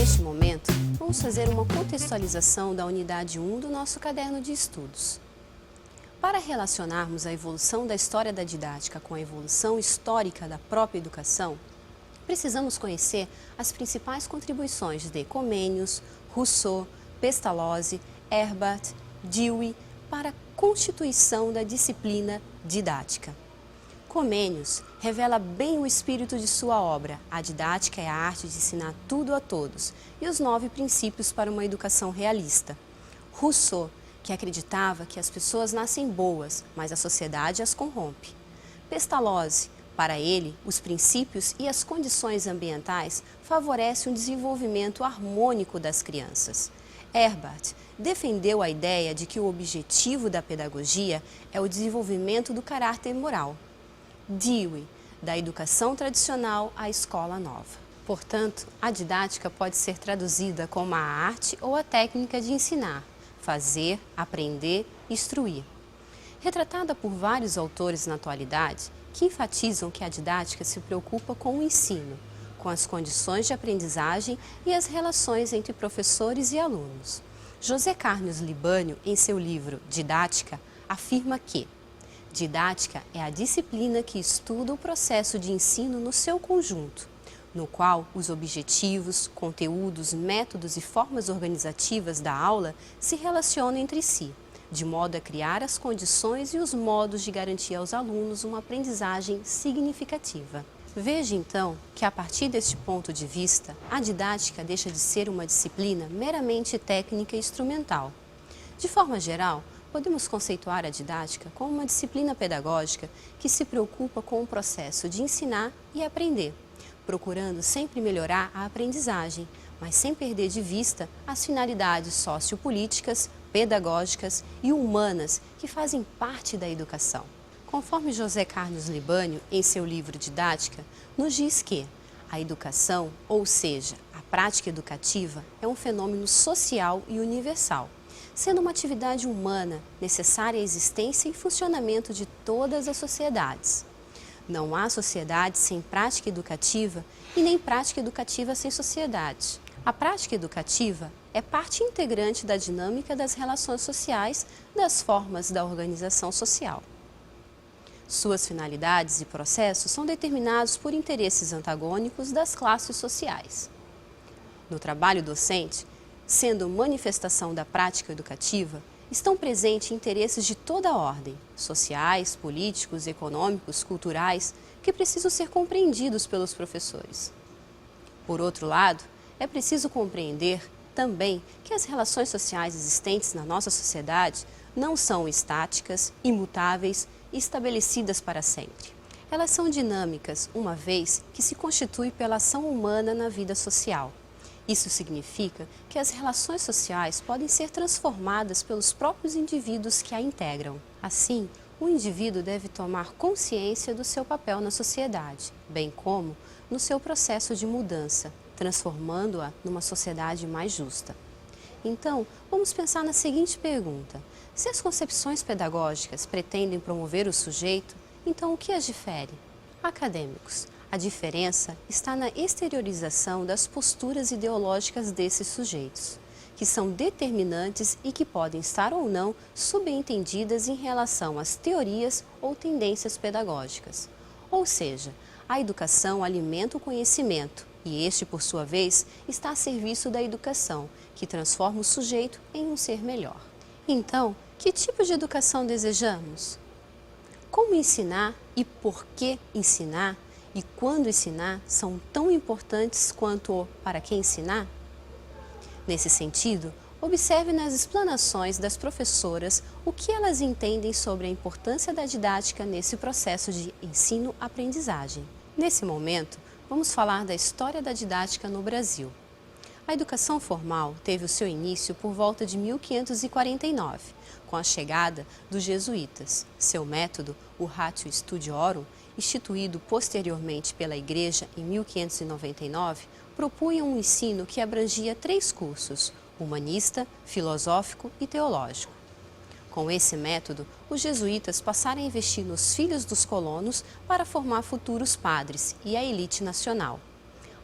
Neste momento, vamos fazer uma contextualização da unidade 1 do nosso caderno de estudos. Para relacionarmos a evolução da história da didática com a evolução histórica da própria educação, precisamos conhecer as principais contribuições de Comênios, Rousseau, Pestalozzi, Herbart, Dewey para a constituição da disciplina didática. Comênios revela bem o espírito de sua obra, A Didática é a Arte de Ensinar Tudo a Todos, e os 9 princípios para uma educação realista. Rousseau, que acreditava que as pessoas nascem boas, mas a sociedade as corrompe. Pestalozzi, para ele, os princípios e as condições ambientais favorecem o desenvolvimento harmônico das crianças. Herbart defendeu a ideia de que o objetivo da pedagogia é o desenvolvimento do caráter moral. Dewey, da educação tradicional à escola nova. Portanto, a didática pode ser traduzida como a arte ou a técnica de ensinar, fazer, aprender, instruir. Retratada por vários autores na atualidade, que enfatizam que a didática se preocupa com o ensino, com as condições de aprendizagem e as relações entre professores e alunos. José Carlos Libânio, em seu livro Didática, afirma que didática é a disciplina que estuda o processo de ensino no seu conjunto, no qual os objetivos, conteúdos, métodos e formas organizativas da aula se relacionam entre si, de modo a criar as condições e os modos de garantir aos alunos uma aprendizagem significativa. Veja então que, a partir deste ponto de vista, a didática deixa de ser uma disciplina meramente técnica e instrumental. De forma geral, podemos conceituar a didática como uma disciplina pedagógica que se preocupa com o processo de ensinar e aprender, procurando sempre melhorar a aprendizagem, mas sem perder de vista as finalidades sociopolíticas, pedagógicas e humanas que fazem parte da educação. Conforme José Carlos Libânio, em seu livro Didática, nos diz que a educação, ou seja, a prática educativa, é um fenômeno social e universal, sendo uma atividade humana necessária à existência e funcionamento de todas as sociedades. Não há sociedade sem prática educativa e nem prática educativa sem sociedade. A prática educativa é parte integrante da dinâmica das relações sociais, das formas da organização social. Suas finalidades e processos são determinados por interesses antagônicos das classes sociais. No trabalho docente, sendo manifestação da prática educativa, estão presentes interesses de toda a ordem, sociais, políticos, econômicos, culturais, que precisam ser compreendidos pelos professores. Por outro lado, é preciso compreender também que as relações sociais existentes na nossa sociedade não são estáticas, imutáveis e estabelecidas para sempre. Elas são dinâmicas, uma vez que se constituem pela ação humana na vida social. Isso significa que as relações sociais podem ser transformadas pelos próprios indivíduos que a integram. Assim, o indivíduo deve tomar consciência do seu papel na sociedade, bem como no seu processo de mudança, transformando-a numa sociedade mais justa. Então, vamos pensar na seguinte pergunta: se as concepções pedagógicas pretendem promover o sujeito, então o que as difere? Acadêmicos. A diferença está na exteriorização das posturas ideológicas desses sujeitos, que são determinantes e que podem estar ou não subentendidas em relação às teorias ou tendências pedagógicas. Ou seja, a educação alimenta o conhecimento e este, por sua vez, está a serviço da educação, que transforma o sujeito em um ser melhor. Então, que tipo de educação desejamos? Como ensinar e por que ensinar? E quando ensinar são tão importantes quanto o para que ensinar? Nesse sentido, observe nas explanações das professoras o que elas entendem sobre a importância da didática nesse processo de ensino-aprendizagem. Nesse momento, vamos falar da história da didática no Brasil. A educação formal teve o seu início por volta de 1549, com a chegada dos jesuítas. Seu método, o Ratio Studiorum, instituído posteriormente pela Igreja em 1599, propunha um ensino que abrangia 3 cursos: humanista, filosófico e teológico. Com esse método, os jesuítas passaram a investir nos filhos dos colonos para formar futuros padres e a elite nacional.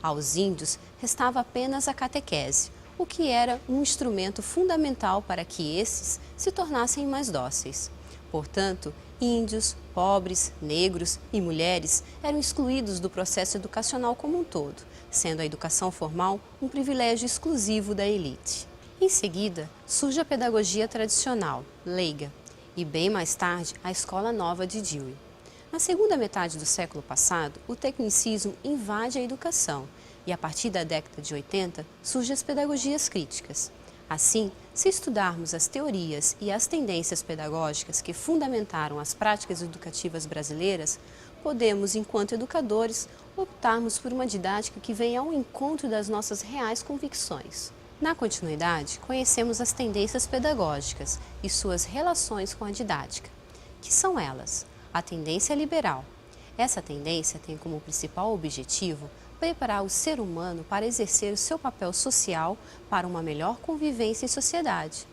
Aos índios restava apenas a catequese, o que era um instrumento fundamental para que esses se tornassem mais dóceis. Portanto, índios, pobres, negros e mulheres eram excluídos do processo educacional como um todo, sendo a educação formal um privilégio exclusivo da elite. Em seguida, surge a pedagogia tradicional, leiga, e bem mais tarde a Escola Nova de Dewey. Na segunda metade do século passado, o tecnicismo invade a educação e, a partir da década de 80, surgem as pedagogias críticas. Assim, se estudarmos as teorias e as tendências pedagógicas que fundamentaram as práticas educativas brasileiras, podemos, enquanto educadores, optarmos por uma didática que venha ao encontro das nossas reais convicções. Na continuidade, conhecemos as tendências pedagógicas e suas relações com a didática. Que são elas? A tendência liberal. Essa tendência tem como principal objetivo preparar o ser humano para exercer o seu papel social para uma melhor convivência em sociedade,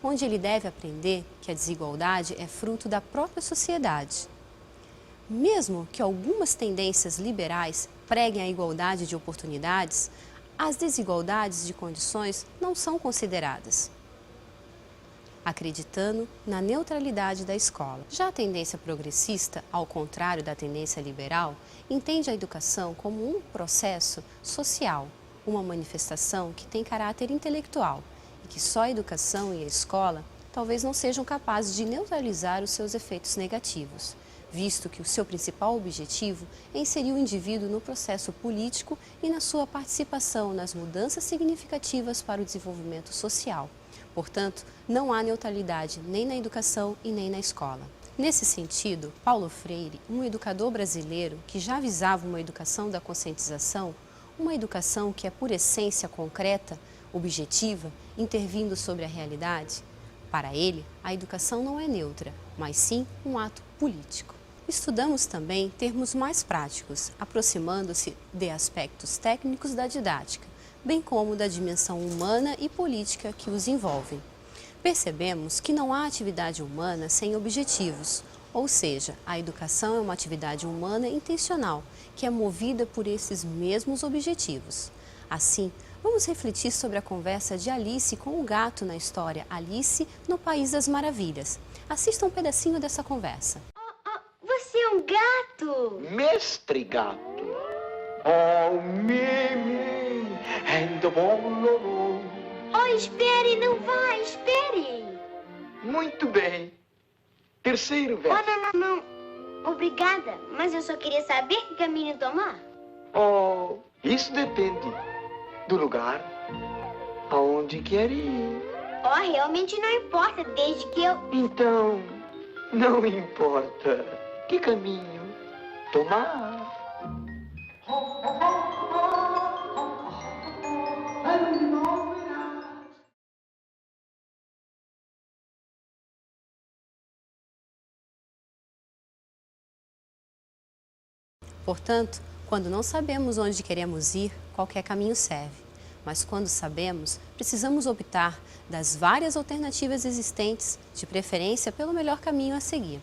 onde ele deve aprender que a desigualdade é fruto da própria sociedade. Mesmo que algumas tendências liberais preguem a igualdade de oportunidades, as desigualdades de condições não são consideradas, acreditando na neutralidade da escola. Já a tendência progressista, ao contrário da tendência liberal, entende a educação como um processo social, uma manifestação que tem caráter intelectual e que só a educação e a escola talvez não sejam capazes de neutralizar os seus efeitos negativos, visto que o seu principal objetivo é inserir o indivíduo no processo político e na sua participação nas mudanças significativas para o desenvolvimento social. Portanto, não há neutralidade nem na educação e nem na escola. Nesse sentido, Paulo Freire, um educador brasileiro que já visava uma educação da conscientização, uma educação que é por essência concreta, objetiva, intervindo sobre a realidade, para ele, a educação não é neutra, mas sim um ato político. Estudamos também termos mais práticos, aproximando-se de aspectos técnicos da didática, bem como da dimensão humana e política que os envolvem. Percebemos que não há atividade humana sem objetivos, ou seja, a educação é uma atividade humana intencional, que é movida por esses mesmos objetivos. Assim, vamos refletir sobre a conversa de Alice com o gato na história Alice no País das Maravilhas. Assista um pedacinho dessa conversa. Você é um gato? Mestre gato. Oh, Mimi, and the bolo. Oh, espere, não vá, espere. Muito bem. Terceiro verso. Oh, não. Obrigada, mas eu só queria saber que caminho tomar. Oh, isso depende do lugar aonde quer ir. Oh, realmente não importa, desde que eu... Então, não importa que caminho tomar. Portanto, quando não sabemos onde queremos ir, qualquer caminho serve. Mas quando sabemos, precisamos optar das várias alternativas existentes, de preferência pelo melhor caminho a seguir.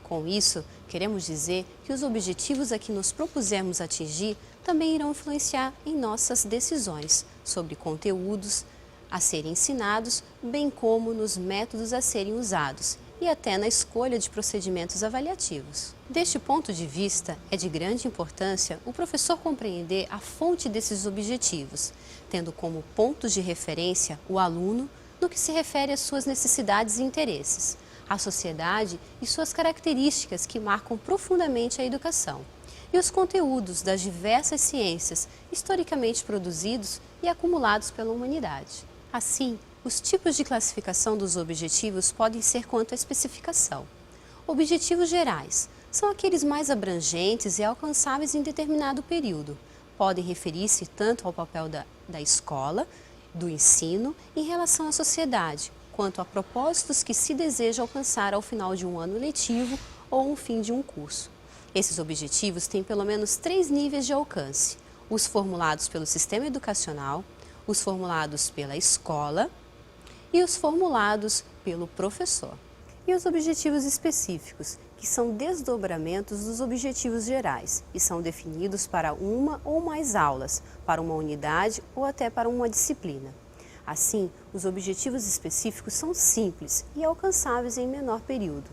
Com isso, queremos dizer que os objetivos a que nos propusermos atingir também irão influenciar em nossas decisões sobre conteúdos a serem ensinados, bem como nos métodos a serem usados e até na escolha de procedimentos avaliativos. Deste ponto de vista, é de grande importância o professor compreender a fonte desses objetivos, tendo como pontos de referência o aluno no que se refere às suas necessidades e interesses, a sociedade e suas características que marcam profundamente a educação, e os conteúdos das diversas ciências historicamente produzidos e acumulados pela humanidade. Assim, os tipos de classificação dos objetivos podem ser quanto à especificação. Objetivos gerais são aqueles mais abrangentes e alcançáveis em determinado período. Podem referir-se tanto ao papel da escola, do ensino, em relação à sociedade, quanto a propósitos que se deseja alcançar ao final de um ano letivo ou um fim de um curso. Esses objetivos têm pelo menos 3 níveis de alcance: os formulados pelo sistema educacional, os formulados pela escola e os formulados pelo professor. E os objetivos específicos, que são desdobramentos dos objetivos gerais e são definidos para uma ou mais aulas, para uma unidade ou até para uma disciplina. Assim, os objetivos específicos são simples e alcançáveis em menor período.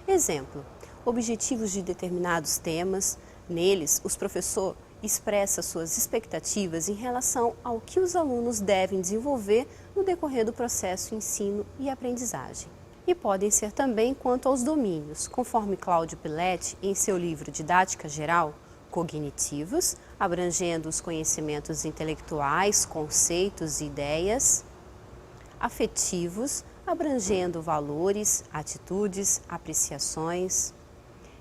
Exemplo, objetivos de determinados temas. Neles, o professor expressa suas expectativas em relação ao que os alunos devem desenvolver no decorrer do processo ensino e aprendizagem. E podem ser também quanto aos domínios, conforme Cláudio Piletti, em seu livro Didática Geral, cognitivos, abrangendo os conhecimentos intelectuais, conceitos e ideias, afetivos, abrangendo valores, atitudes, apreciações,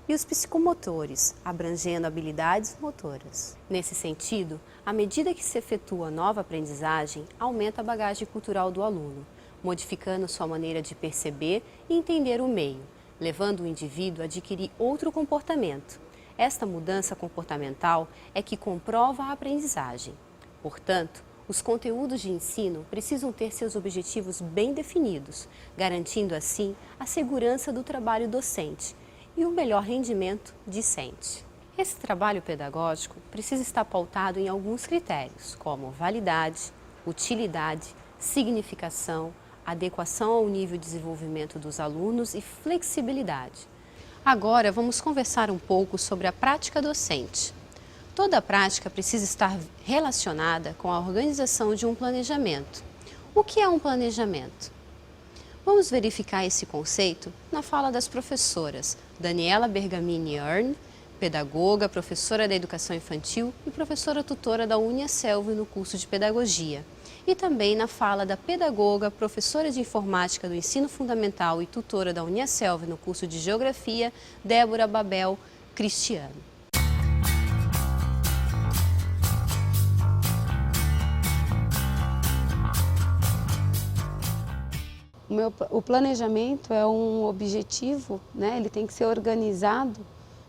e os psicomotores, abrangendo habilidades motoras. Nesse sentido, à medida que se efetua nova aprendizagem, aumenta a bagagem cultural do aluno, modificando sua maneira de perceber e entender o meio, levando o indivíduo a adquirir outro comportamento. Esta mudança comportamental é que comprova a aprendizagem. Portanto, os conteúdos de ensino precisam ter seus objetivos bem definidos, garantindo assim a segurança do trabalho docente e o melhor rendimento discente. Esse trabalho pedagógico precisa estar pautado em alguns critérios, como validade, utilidade, significação, adequação ao nível de desenvolvimento dos alunos e flexibilidade. Agora vamos conversar um pouco sobre a prática docente. Toda prática precisa estar relacionada com a organização de um planejamento. O que é um planejamento? Vamos verificar esse conceito na fala das professoras Daniela Bergamini Earn, pedagoga, professora da educação infantil e professora tutora da Uniaselv no curso de pedagogia. E também na fala da pedagoga, professora de informática do ensino fundamental e tutora da Uniaselv no curso de geografia, Débora Babel Cristiano. O planejamento é um objetivo, né? Ele tem que ser organizado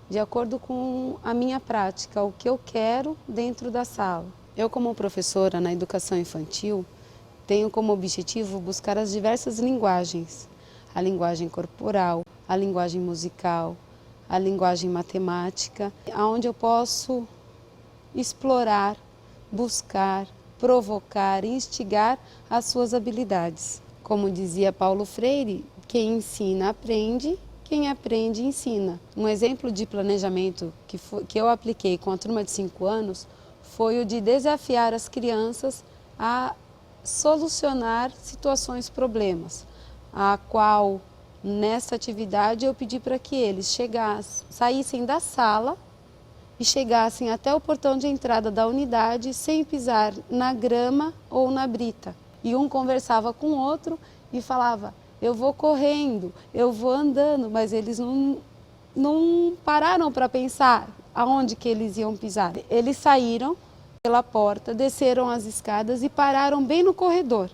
de acordo com a minha prática, o que eu quero dentro da sala. Eu, como professora na educação infantil, tenho como objetivo buscar as diversas linguagens. A linguagem corporal, a linguagem musical, a linguagem matemática, onde eu posso explorar, buscar, provocar, instigar as suas habilidades. Como dizia Paulo Freire, quem ensina aprende, quem aprende ensina. Um exemplo de planejamento que eu apliquei com a turma de 5 anos foi o de desafiar as crianças a solucionar situações, problemas, a qual nessa atividade eu pedi para que eles saíssem da sala e chegassem até o portão de entrada da unidade sem pisar na grama ou na brita. E um conversava com o outro e falava, eu vou correndo, eu vou andando, mas eles não pararam para pensar aonde que eles iam pisar. Eles saíram pela porta, desceram as escadas e pararam bem no corredor,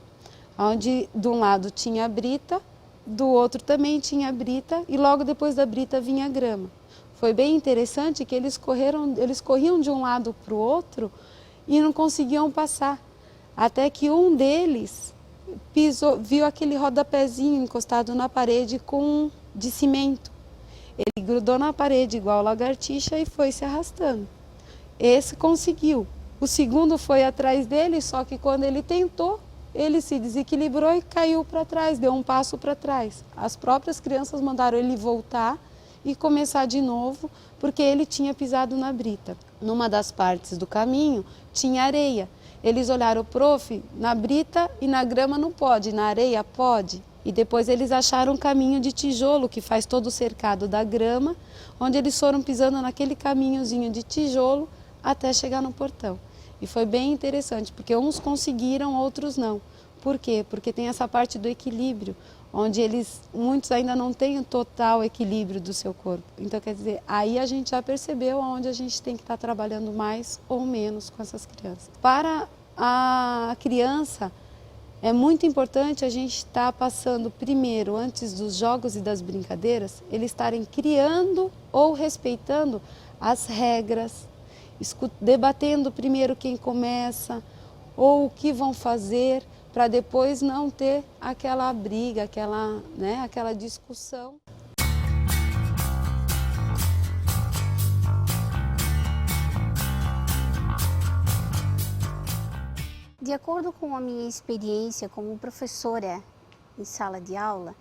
onde de um lado tinha a brita, do outro também tinha a brita e logo depois da brita vinha a grama. Foi bem interessante que eles corriam de um lado para o outro e não conseguiam passar, até que um deles viu aquele rodapézinho encostado na parede de cimento. Ele grudou na parede igual lagartixa e foi se arrastando. Esse conseguiu. O segundo foi atrás dele, só que quando ele tentou, ele se desequilibrou e caiu para trás, deu um passo para trás. As próprias crianças mandaram ele voltar e começar de novo, porque ele tinha pisado na brita. Numa das partes do caminho tinha areia. Eles olharam, prof, na brita e na grama não pode, na areia pode. E depois eles acharam um caminho de tijolo que faz todo o cercado da grama, onde eles foram pisando naquele caminhozinho de tijolo até chegar no portão. E foi bem interessante, porque uns conseguiram, outros não. Por quê? Porque tem essa parte do equilíbrio, onde muitos ainda não têm o total equilíbrio do seu corpo. Então, quer dizer, aí a gente já percebeu onde a gente tem que estar trabalhando mais ou menos com essas crianças. Para a criança, é muito importante a gente estar passando primeiro, antes dos jogos e das brincadeiras, eles estarem criando ou respeitando as regras, debatendo primeiro quem começa ou o que vão fazer, para depois não ter aquela briga, aquela discussão. De acordo com a minha experiência como professora em sala de aula,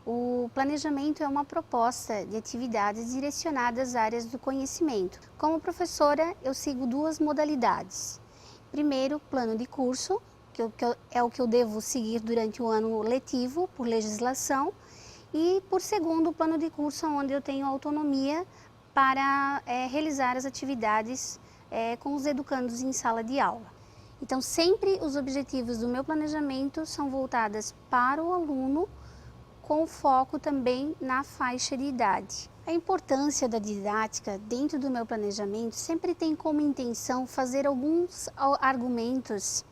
o planejamento é uma proposta de atividades direcionadas às áreas do conhecimento. Como professora, eu sigo duas modalidades. Primeiro, plano de curso, que é o que eu devo seguir durante o ano letivo, por legislação, e por segundo, plano de curso, onde eu tenho autonomia para realizar as atividades com os educandos em sala de aula. Então, sempre os objetivos do meu planejamento são voltados para o aluno, com foco também na faixa de idade. A importância da didática dentro do meu planejamento sempre tem como intenção fazer alguns argumentos,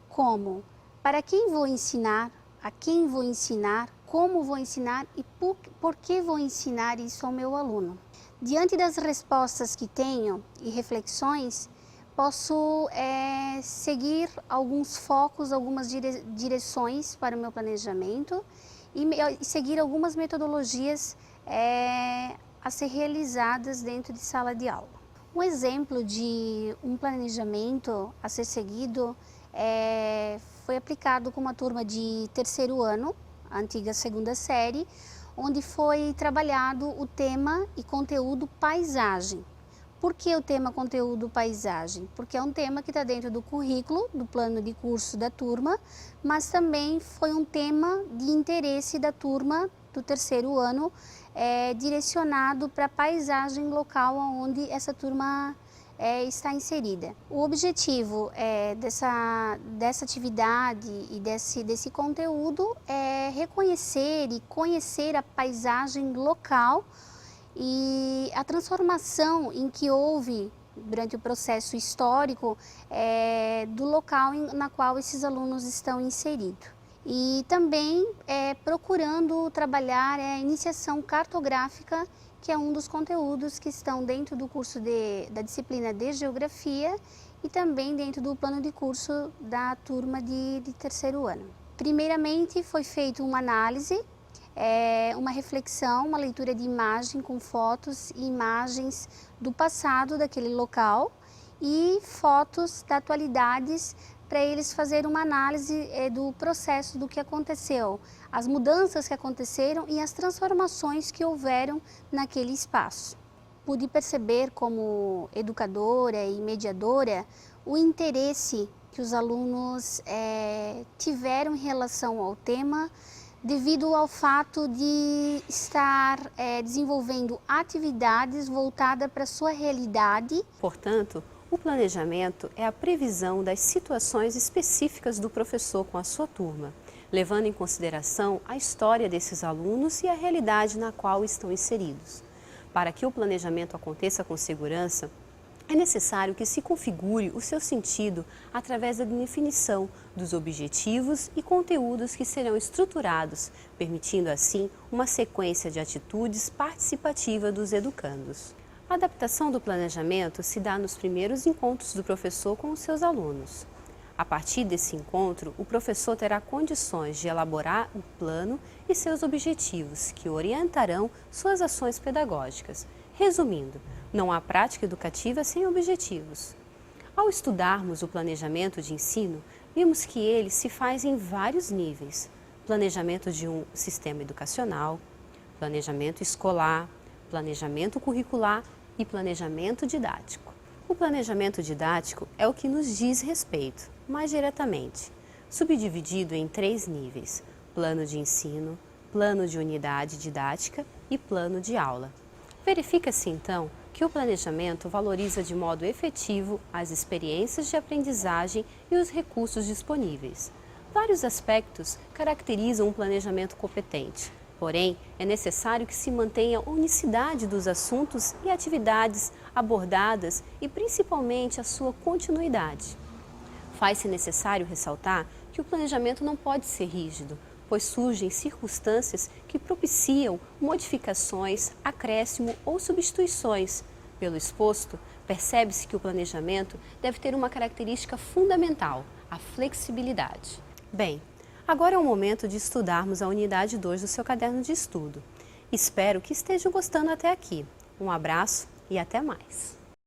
como para quem vou ensinar, a quem vou ensinar, como vou ensinar e por que vou ensinar isso ao meu aluno. Diante das respostas que tenho e reflexões, posso seguir alguns focos, algumas direções para o meu planejamento e seguir algumas metodologias a ser realizadas dentro de sala de aula. Um exemplo de um planejamento a ser seguido foi aplicado com uma turma de terceiro ano, a antiga segunda série, onde foi trabalhado o tema e conteúdo paisagem. Por que o tema conteúdo paisagem? Porque é um tema que está dentro do currículo, do plano de curso da turma, mas também foi um tema de interesse da turma do terceiro ano, direcionado para a paisagem local onde essa turma está inserida. O objetivo dessa atividade e desse conteúdo é reconhecer e conhecer a paisagem local e a transformação em que houve durante o processo histórico do local na qual esses alunos estão inseridos. E também procurando trabalhar a iniciação cartográfica, que é um dos conteúdos que estão dentro do curso da disciplina de Geografia e também dentro do plano de curso da turma de terceiro ano. Primeiramente foi feita uma análise, uma reflexão, uma leitura de imagem com fotos e imagens do passado daquele local e fotos da atualidades para eles fazerem uma análise do processo do que aconteceu, as mudanças que aconteceram e as transformações que houveram naquele espaço. Pude perceber como educadora e mediadora o interesse que os alunos tiveram em relação ao tema, devido ao fato de estar desenvolvendo atividades voltadas para a sua realidade. Portanto, o planejamento é a previsão das situações específicas do professor com a sua turma, levando em consideração a história desses alunos e a realidade na qual estão inseridos. Para que o planejamento aconteça com segurança, é necessário que se configure o seu sentido através da definição dos objetivos e conteúdos que serão estruturados, permitindo assim uma sequência de atitudes participativa dos educandos. A adaptação do planejamento se dá nos primeiros encontros do professor com os seus alunos. A partir desse encontro, o professor terá condições de elaborar o plano e seus objetivos, que orientarão suas ações pedagógicas. Resumindo, não há prática educativa sem objetivos. Ao estudarmos o planejamento de ensino, vimos que ele se faz em vários níveis. Planejamento de um sistema educacional, planejamento escolar, planejamento curricular e planejamento didático. O planejamento didático é o que nos diz respeito, mais diretamente, subdividido em 3 níveis: plano de ensino, plano de unidade didática e plano de aula. Verifica-se então que o planejamento valoriza de modo efetivo as experiências de aprendizagem e os recursos disponíveis. Vários aspectos caracterizam um planejamento competente, porém é necessário que se mantenha a unicidade dos assuntos e atividades abordadas e principalmente a sua continuidade. Faz-se necessário ressaltar que o planejamento não pode ser rígido, pois surgem circunstâncias que propiciam modificações, acréscimo ou substituições. Pelo exposto, percebe-se que o planejamento deve ter uma característica fundamental, a flexibilidade. Bem, agora é o momento de estudarmos a unidade 2 do seu caderno de estudo. Espero que estejam gostando até aqui. Um abraço e até mais!